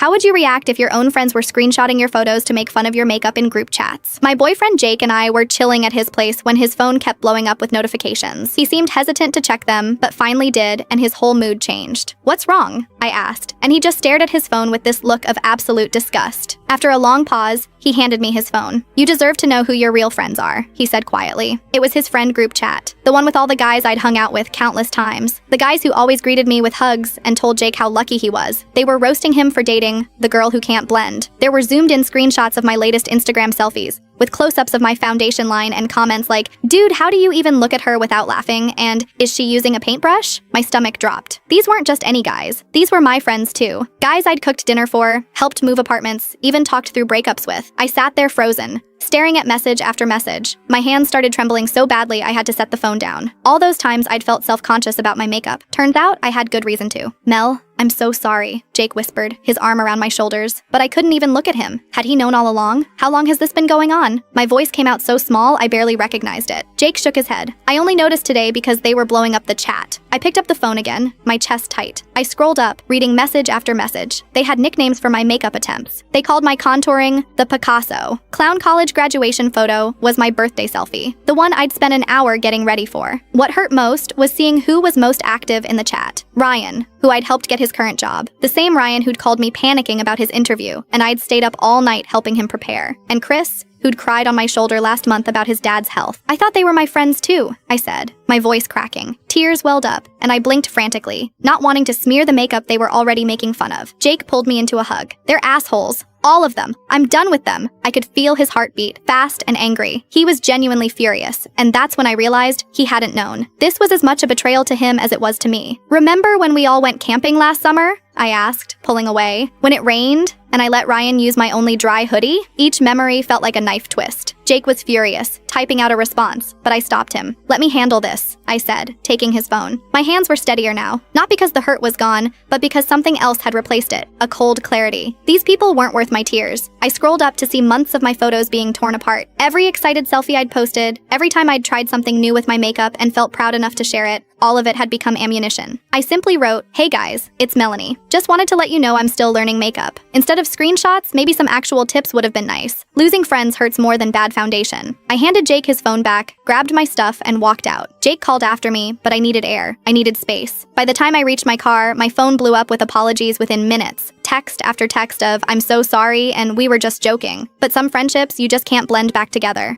How would you react if your own friends were screenshotting your photos to make fun of your makeup in group chats? My boyfriend Jake and I were chilling at his place when his phone kept blowing up with notifications. He seemed hesitant to check them, but finally did, and his whole mood changed. "What's wrong?" I asked, and he just stared at his phone with this look of absolute disgust. After a long pause, he handed me his phone. "You deserve to know who your real friends are," he said quietly. It was his friend group chat, the one with all the guys I'd hung out with countless times. The guys who always greeted me with hugs and told Jake how lucky he was. They were roasting him for dating the girl who can't blend. There were zoomed-in screenshots of my latest Instagram selfies, with close-ups of my foundation line and comments like, "Dude, how do you even look at her without laughing?" and "Is she using a paintbrush?" My stomach dropped. These weren't just any guys. These were my friends too. Guys I'd cooked dinner for, helped move apartments, even talked through breakups with. I sat there frozen, staring at message after message. My hands started trembling so badly I had to set the phone down. All those times I'd felt self-conscious about my makeup. Turns out I had good reason to. "Mel, I'm so sorry," Jake whispered, his arm around my shoulders. But I couldn't even look at him. Had he known all along? How long has this been going on? My voice came out so small I barely recognized it. Jake shook his head. "I only noticed today because they were blowing up the chat." I picked up the phone again, my chest tight. I scrolled up, reading message after message. They had nicknames for my makeup attempts. They called my contouring the Picasso. Clown college graduation photo was my birthday selfie, the one I'd spent an hour getting ready for. What hurt most was seeing who was most active in the chat. Ryan, who I'd helped get his current job. The same Ryan who'd called me panicking about his interview, and I'd stayed up all night helping him prepare. And Chris, who'd cried on my shoulder last month about his dad's health. "I thought they were my friends too," I said, my voice cracking. Tears welled up, and I blinked frantically, not wanting to smear the makeup they were already making fun of. Jake pulled me into a hug. "They're assholes. All of them. I'm done with them." I could feel his heartbeat, fast and angry. He was genuinely furious, and that's when I realized he hadn't known. This was as much a betrayal to him as it was to me. "Remember when we all went camping last summer?" I asked, pulling away. "When it rained, and I let Ryan use my only dry hoodie?" Each memory felt like a knife twist. Jake was furious, typing out a response, but I stopped him. "Let me handle this," I said, taking his phone. My hands were steadier now, not because the hurt was gone, but because something else had replaced it, a cold clarity. These people weren't worth my tears. I scrolled up to see months of my photos being torn apart. Every excited selfie I'd posted, every time I'd tried something new with my makeup and felt proud enough to share it, all of it had become ammunition. I simply wrote, "Hey guys, it's Melanie. Just wanted to let you know I'm still learning makeup." Instead of screenshots, maybe some actual tips would have been nice. Losing friends hurts more than bad foundation. I handed Jake his phone back, grabbed my stuff, and walked out. Jake called after me, but I needed air. I needed space. By the time I reached my car, my phone blew up with apologies within minutes. Text after text of, "I'm so sorry," and "We were just joking." But some friendships you just can't blend back together.